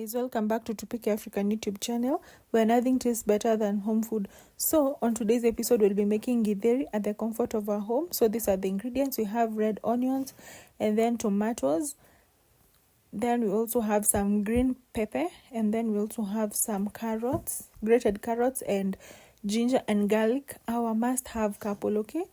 guys, welcome back to Tupike African YouTube channel, where nothing tastes better than home food. So on today's episode, we'll be making githeri at the comfort of our home. So these are the ingredients. We have red onions and then tomatoes. Then we also have some green pepper, and then we also have some carrots, grated carrots, and ginger and garlic. Our must-have couple, okay?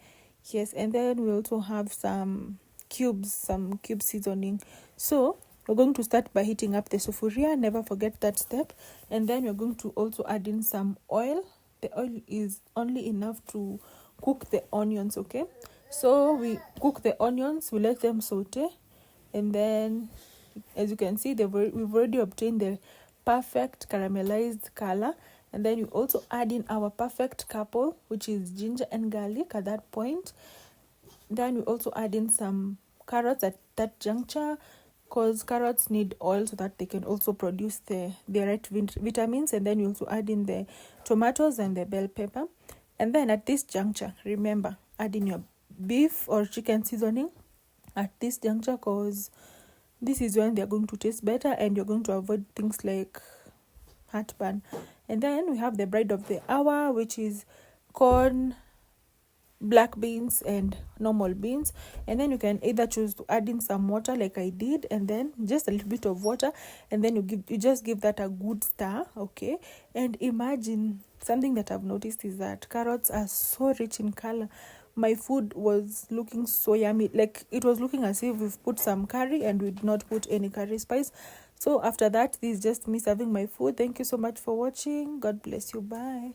Yes, and then we also have some cube seasoning. So we're going to start by heating up the sufuria. Never forget that step. And then we're going to also add in some oil. The oil is only enough to cook the onions, okay? So we cook the onions, we let them saute, and then as you can see, we've already obtained the perfect caramelized color. And then you also add in our perfect couple, which is ginger and garlic at that point. Then we also add in some carrots at that juncture, because carrots need oil so that they can also produce the right vitamins. And then you also add in the tomatoes and the bell pepper. And then at this juncture, remember, add in your beef or chicken seasoning at this juncture, because this is when they're going to taste better and you're going to avoid things like heartburn. And then we have the bride of the hour, which is corn, black beans, and normal beans. And then you can either choose to add in some water like I did, and then just a little bit of water, and then you just give that a good stir, okay? And imagine, something that I've noticed is that carrots are so rich in color. My food was looking so yummy, like it was looking as if we've put some curry and we did not put any curry spice. So after that, this is just me serving my food. Thank you so much for watching. God bless you. Bye.